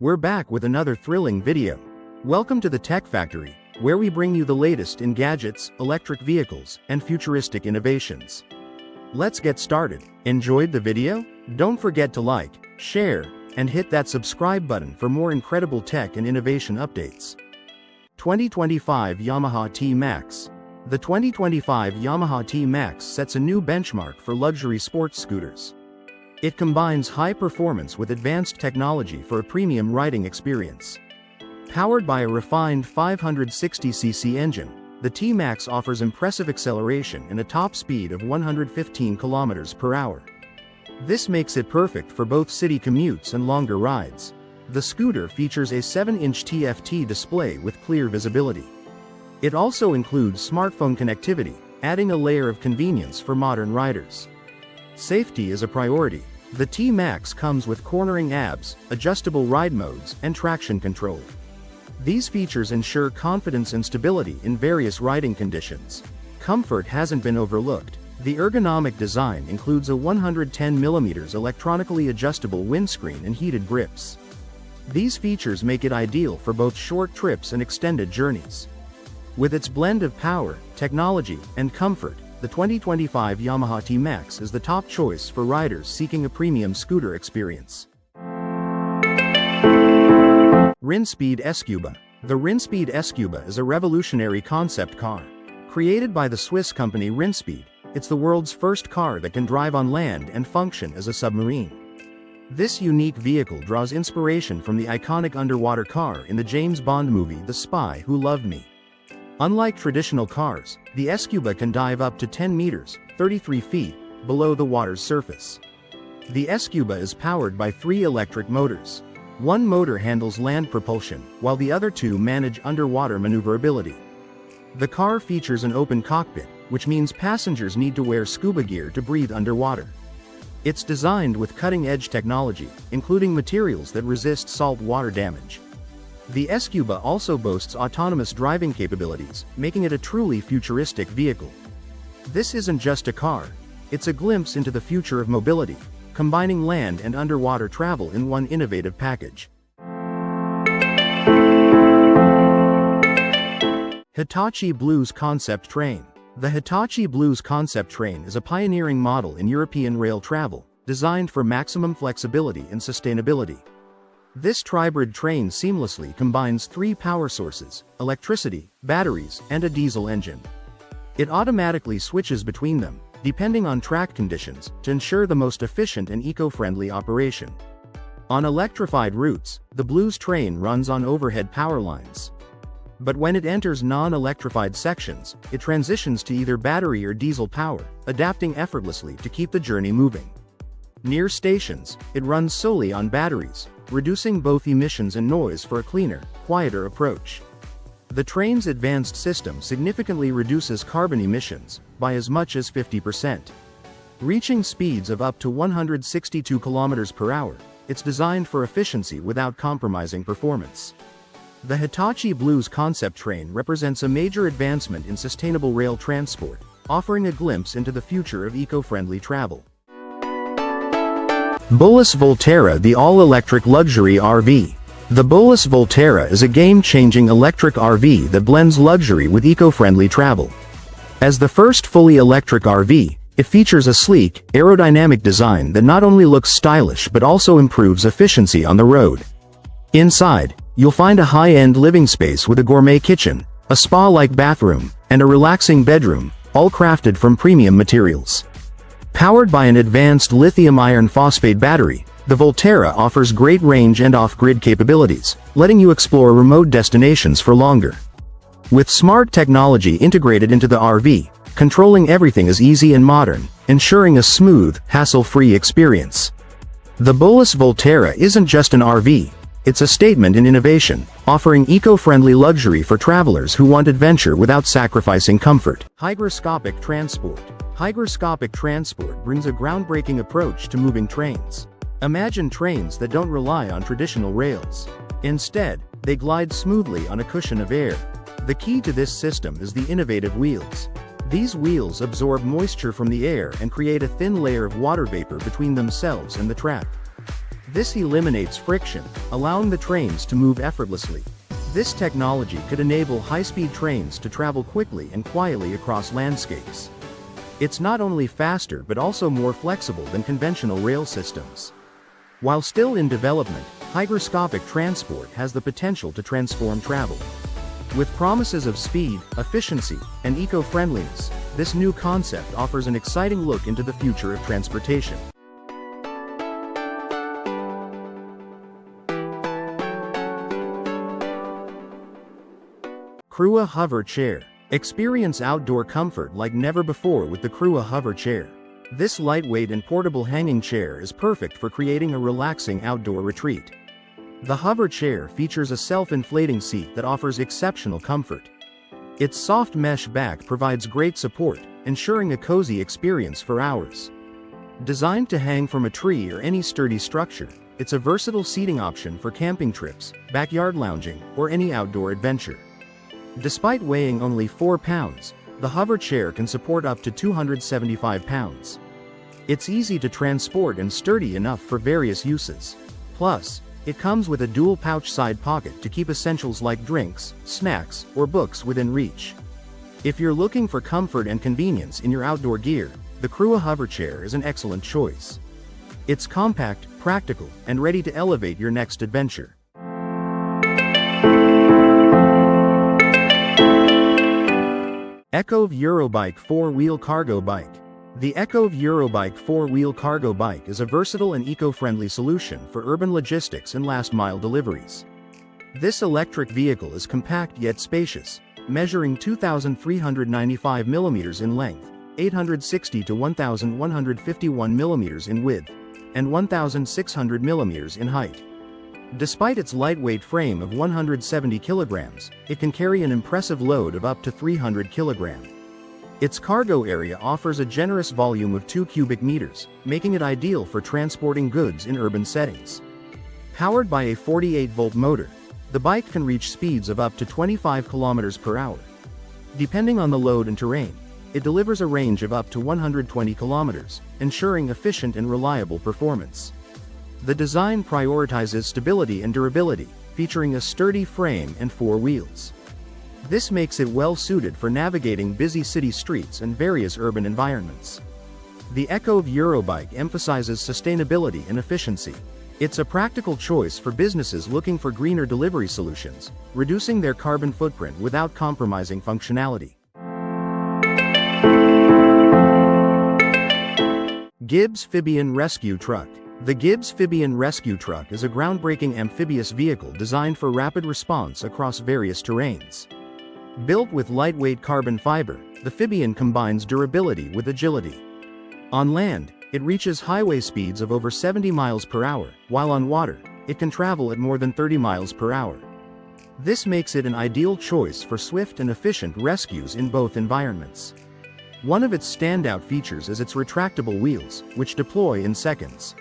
We're back with another thrilling video. Welcome to the Tech Factory, where we bring you the latest in gadgets, electric vehicles, and futuristic innovations. Let's get started. Enjoyed the video? Don't forget to like, share, and hit that subscribe button for more incredible tech and innovation updates. 2025 Yamaha TMAX. The 2025 Yamaha TMAX sets a new benchmark for luxury sports scooters. It combines high performance with advanced technology for a premium riding experience. Powered by a refined 560cc engine, the TMAX offers impressive acceleration and a top speed of 115 km/h. This makes it perfect for both city commutes and longer rides. The scooter features a 7-inch TFT display with clear visibility. It also includes smartphone connectivity, adding a layer of convenience for modern riders. Safety is a priority. The TMAX comes with cornering ABS, adjustable ride modes, and traction control. These features ensure confidence and stability in various riding conditions. Comfort hasn't been overlooked. The ergonomic design includes a 110mm electronically adjustable windscreen and heated grips. These features make it ideal for both short trips and extended journeys. With its blend of power, technology, and comfort, the 2025 Yamaha TMAX is the top choice for riders seeking a premium scooter experience. Rinspeed sQuba. The Rinspeed sQuba is a revolutionary concept car. Created by the Swiss company Rinspeed, it's the world's first car that can drive on land and function as a submarine. This unique vehicle draws inspiration from the iconic underwater car in the James Bond movie The Spy Who Loved Me. Unlike traditional cars, the sQuba can dive up to 10 meters, 33 feet, below the water's surface. The sQuba is powered by 3 electric motors. One motor handles land propulsion, while the other 2 manage underwater maneuverability. The car features an open cockpit, which means passengers need to wear scuba gear to breathe underwater. It's designed with cutting-edge technology, including materials that resist salt water damage. The sQuba also boasts autonomous driving capabilities, making it a truly futuristic vehicle. This isn't just a car, it's a glimpse into the future of mobility, combining land and underwater travel in one innovative package. Hitachi Blues Concept Train. The Hitachi Blues Concept Train is a pioneering model in European rail travel, designed for maximum flexibility and sustainability. This tribrid train seamlessly combines 3 power sources: electricity, batteries, and a diesel engine. It automatically switches between them, depending on track conditions, to ensure the most efficient and eco-friendly operation. On electrified routes, the Blues train runs on overhead power lines. But when it enters non-electrified sections, it transitions to either battery or diesel power, adapting effortlessly to keep the journey moving. Near stations, it runs solely on batteries, reducing both emissions and noise for a cleaner, quieter approach. The train's advanced system significantly reduces carbon emissions by as much as 50%. Reaching speeds of up to 162 km/h, it's designed for efficiency without compromising performance. The Hitachi Blues Concept Train represents a major advancement in sustainable rail transport, offering a glimpse into the future of eco-friendly travel. Bowlus Volterra, the all-electric luxury RV. The Bowlus Volterra is a game-changing electric RV that blends luxury with eco-friendly travel. As the first fully electric RV, it features a sleek, aerodynamic design that not only looks stylish but also improves efficiency on the road. Inside, you'll find a high-end living space with a gourmet kitchen, a spa-like bathroom, and a relaxing bedroom, all crafted from premium materials. Powered by an advanced lithium iron phosphate battery, the Volterra offers great range and off-grid capabilities, letting you explore remote destinations for longer. With smart technology integrated into the RV, controlling everything is easy and modern, ensuring a smooth, hassle-free experience. The Bowlus Volterra isn't just an RV, it's a statement in innovation, offering eco-friendly luxury for travelers who want adventure without sacrificing comfort. Hygroscopic Transport. Hygroscopic Transport brings a groundbreaking approach to moving trains. Imagine trains that don't rely on traditional rails. Instead, they glide smoothly on a cushion of air. The key to this system is the innovative wheels. These wheels absorb moisture from the air and create a thin layer of water vapor between themselves and the track. This eliminates friction, allowing the trains to move effortlessly. This technology could enable high-speed trains to travel quickly and quietly across landscapes. It's not only faster but also more flexible than conventional rail systems. While still in development, Hygroscopic Transport has the potential to transform travel. With promises of speed, efficiency, and eco-friendliness, this new concept offers an exciting look into the future of transportation. CRUA HoverChair. Experience outdoor comfort like never before with the CRUA HoverChair. This lightweight and portable hanging chair is perfect for creating a relaxing outdoor retreat. The HoverChair features a self-inflating seat that offers exceptional comfort. Its soft mesh back provides great support, ensuring a cozy experience for hours. Designed to hang from a tree or any sturdy structure, it's a versatile seating option for camping trips, backyard lounging, or any outdoor adventure. Despite weighing only 4 pounds, the HoverChair can support up to 275 pounds. It's easy to transport and sturdy enough for various uses. Plus, it comes with a dual pouch side pocket to keep essentials like drinks, snacks, or books within reach. If you're looking for comfort and convenience in your outdoor gear, the CRUA HoverChair is an excellent choice. It's compact, practical, and ready to elevate your next adventure. Eccov Eurobike 4-wheel cargo bike. The Eccov Eurobike 4-wheel cargo bike is a versatile and eco-friendly solution for urban logistics and last-mile deliveries. This electric vehicle is compact yet spacious, measuring 2,395 mm in length, 860 to 1,151 mm in width, and 1,600 mm in height. Despite its lightweight frame of 170 kilograms, it can carry an impressive load of up to 300 kilograms. Its cargo area offers a generous volume of 2 cubic meters, making it ideal for transporting goods in urban settings. Powered by a 48-volt motor, the bike can reach speeds of up to 25 kilometers per hour. Depending on the load and terrain, it delivers a range of up to 120 kilometers, ensuring efficient and reliable performance. The design prioritizes stability and durability, featuring a sturdy frame and 4 wheels. This makes it well suited for navigating busy city streets and various urban environments. The Eccov Eurobike emphasizes sustainability and efficiency. It's a practical choice for businesses looking for greener delivery solutions, reducing their carbon footprint without compromising functionality. Gibbs Phibian Rescue Truck. The Gibbs Phibian Rescue Truck is a groundbreaking amphibious vehicle designed for rapid response across various terrains. Built with lightweight carbon fiber, the Phibian combines durability with agility. On land, it reaches highway speeds of over 70 miles per hour, while on water, it can travel at more than 30 miles per hour. This makes it an ideal choice for swift and efficient rescues in both environments. One of its standout features is its retractable wheels, which deploy in seconds.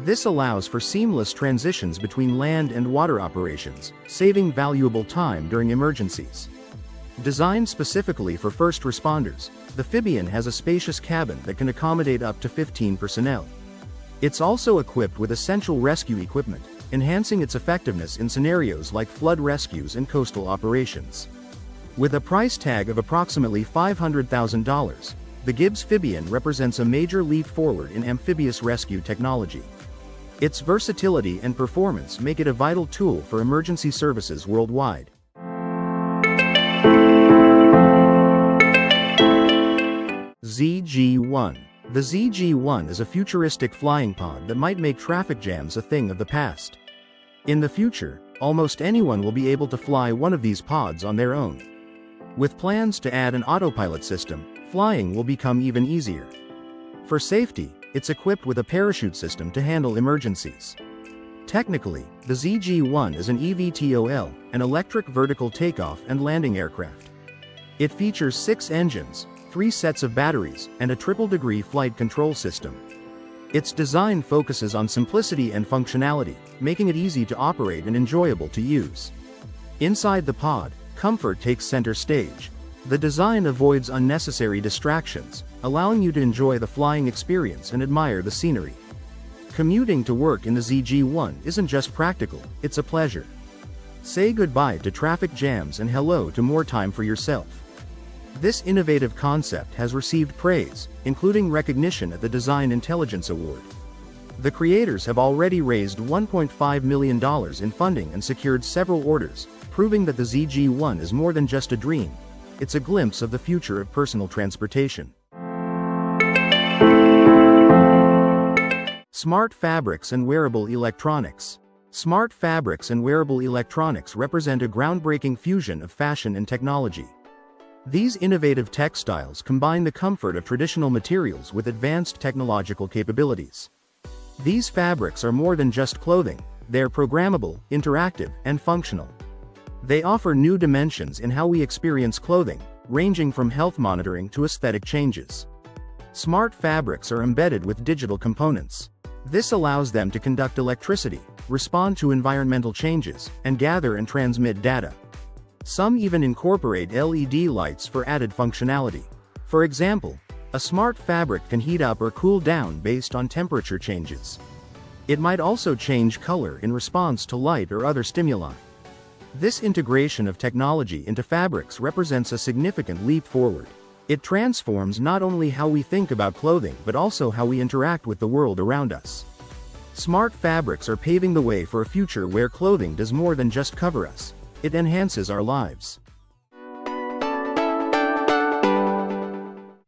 This allows for seamless transitions between land and water operations, saving valuable time during emergencies. Designed specifically for first responders, the Phibian has a spacious cabin that can accommodate up to 15 personnel. It's also equipped with essential rescue equipment, enhancing its effectiveness in scenarios like flood rescues and coastal operations. With a price tag of approximately $500,000, the Gibbs Phibian represents a major leap forward in amphibious rescue technology. Its versatility and performance make it a vital tool for emergency services worldwide. ZG-1. The ZG-1 is a futuristic flying pod that might make traffic jams a thing of the past. In the future, almost anyone will be able to fly one of these pods on their own. With plans to add an autopilot system, flying will become even easier. For safety, it's equipped with a parachute system to handle emergencies. Technically, the ZG-1 is an eVTOL, an electric vertical takeoff and landing aircraft. It features 6 engines, 3 sets of batteries, and a triple-degree flight control system. Its design focuses on simplicity and functionality, making it easy to operate and enjoyable to use. Inside the pod, comfort takes center stage. The design avoids unnecessary distractions, allowing you to enjoy the flying experience and admire the scenery. Commuting to work in the ZG1 isn't just practical, it's a pleasure. Say goodbye to traffic jams and hello to more time for yourself. This innovative concept has received praise, including recognition at the Design Intelligence Award. The creators have already raised $1.5 million in funding and secured several orders, proving that the ZG1 is more than just a dream. It's a glimpse of the future of personal transportation. Smart fabrics and wearable electronics. Smart fabrics and wearable electronics represent a groundbreaking fusion of fashion and technology. These innovative textiles combine the comfort of traditional materials with advanced technological capabilities. These fabrics are more than just clothing, they're programmable, interactive, and functional. They offer new dimensions in how we experience clothing, ranging from health monitoring to aesthetic changes. Smart fabrics are embedded with digital components. This allows them to conduct electricity, respond to environmental changes, and gather and transmit data. Some even incorporate LED lights for added functionality. For example, a smart fabric can heat up or cool down based on temperature changes. It might also change color in response to light or other stimuli. This integration of technology into fabrics represents a significant leap forward. It transforms not only how we think about clothing but also how we interact with the world around us. Smart fabrics are paving the way for a future where clothing does more than just cover us. It enhances our lives.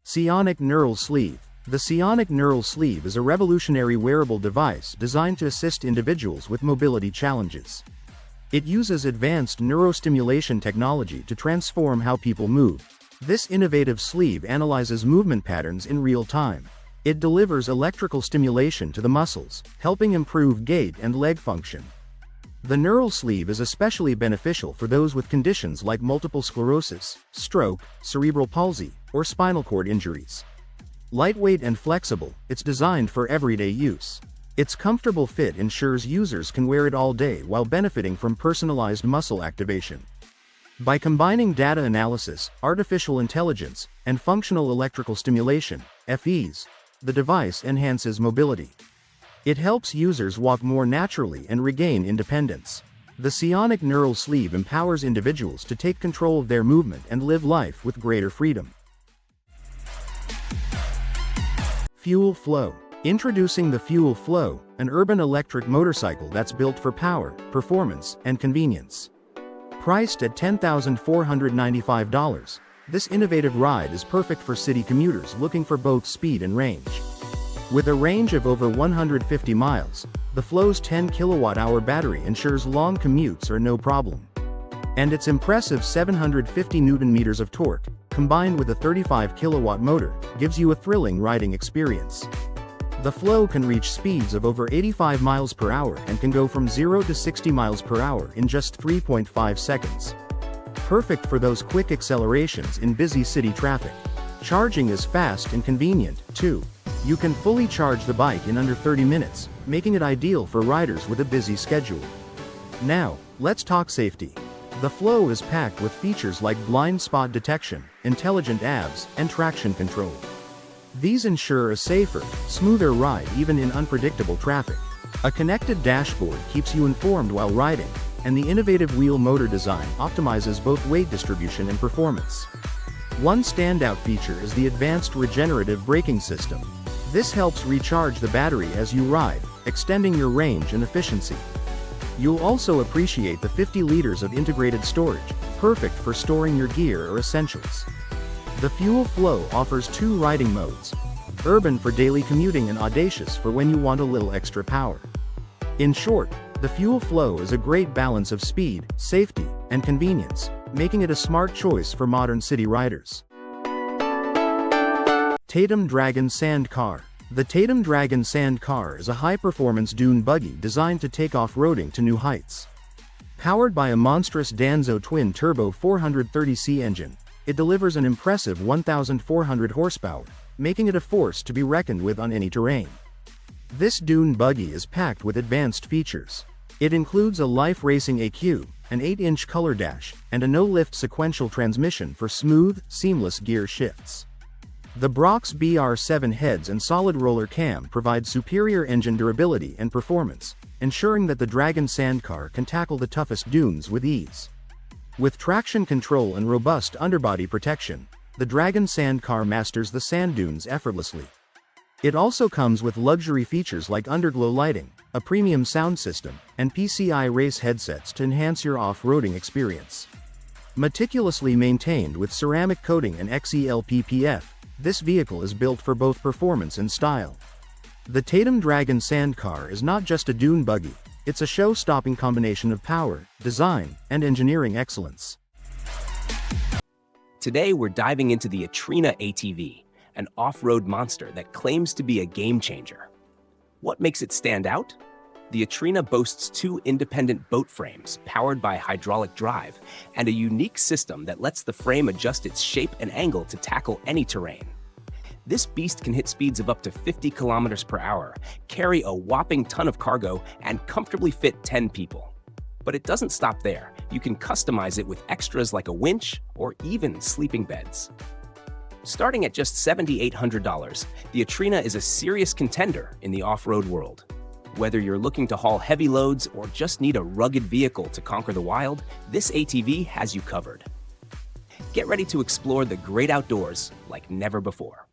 Cionic Neural Sleeve. The Cionic Neural Sleeve is a revolutionary wearable device designed to assist individuals with mobility challenges. It uses advanced neurostimulation technology to transform how people move. This innovative sleeve analyzes movement patterns in real time. It delivers electrical stimulation to the muscles, helping improve gait and leg function. The neural sleeve is especially beneficial for those with conditions like multiple sclerosis, stroke, cerebral palsy, or spinal cord injuries. Lightweight and flexible, it's designed for everyday use. Its comfortable fit ensures users can wear it all day while benefiting from personalized muscle activation. By combining data analysis, artificial intelligence, and functional electrical stimulation, FEs, the device enhances mobility. It helps users walk more naturally and regain independence. The Cionic Neural Sleeve empowers individuals to take control of their movement and live life with greater freedom. Fuell Fllow. Introducing the Fuell Fllow, an urban electric motorcycle that's built for power, performance, and convenience. Priced at $10,495, this innovative ride is perfect for city commuters looking for both speed and range. With a range of over 150 miles, the Fllow's 10 kWh battery ensures long commutes are no problem. And its impressive 750 Nm of torque, combined with a 35 kW motor, gives you a thrilling riding experience. The Fllow can reach speeds of over 85 miles per hour and can go from 0 to 60 miles per hour in just 3.5 seconds. Perfect for those quick accelerations in busy city traffic. Charging is fast and convenient, too. You can fully charge the bike in under 30 minutes, making it ideal for riders with a busy schedule. Now, let's talk safety. The Fllow is packed with features like blind spot detection, intelligent ABS, and traction control. These ensure a safer, smoother ride even in unpredictable traffic. A connected dashboard keeps you informed while riding, and the innovative wheel motor design optimizes both weight distribution and performance. One standout feature is the advanced regenerative braking system. This helps recharge the battery as you ride, extending your range and efficiency. You'll also appreciate the 50 liters of integrated storage, perfect for storing your gear or essentials. The Fuell Fllow offers two riding modes: urban for daily commuting and audacious for when you want a little extra power. In short, the Fuell Fllow is a great balance of speed, safety, and convenience, making it a smart choice for modern city riders. Tatum Dragon Sand Car. The Tatum Dragon Sand Car is a high-performance dune buggy designed to take off-roading to new heights. Powered by a monstrous Danzo twin-turbo 430C engine, it delivers an impressive 1,400 horsepower, making it a force to be reckoned with on any terrain. This dune buggy is packed with advanced features. It includes a Life Racing AQ, an 8-inch color dash, and a no-lift sequential transmission for smooth, seamless gear shifts. The Brox BR7 heads and solid roller cam provide superior engine durability and performance, ensuring that the Dragon Sandcar can tackle the toughest dunes with ease. With traction control and robust underbody protection, the Dragon Sandcar masters the sand dunes effortlessly. It also comes with luxury features like underglow lighting, a premium sound system, and PCI race headsets to enhance your off-roading experience. Meticulously maintained with ceramic coating and XELPPF, this vehicle is built for both performance and style. The Tatum Dragon Sandcar is not just a dune buggy, it's a show-stopping combination of power, design, and engineering excellence. Today we're diving into the Atrina ATV, an off-road monster that claims to be a game-changer. What makes it stand out? The Atrina boasts two independent boat frames powered by hydraulic drive and a unique system that lets the frame adjust its shape and angle to tackle any terrain. This beast can hit speeds of up to 50 kilometers per hour, carry a whopping ton of cargo, and comfortably fit 10 people. But it doesn't stop there. You can customize it with extras like a winch or even sleeping beds. Starting at just $7,800, the Atrina is a serious contender in the off-road world. Whether you're looking to haul heavy loads or just need a rugged vehicle to conquer the wild, this ATV has you covered. Get ready to explore the great outdoors like never before.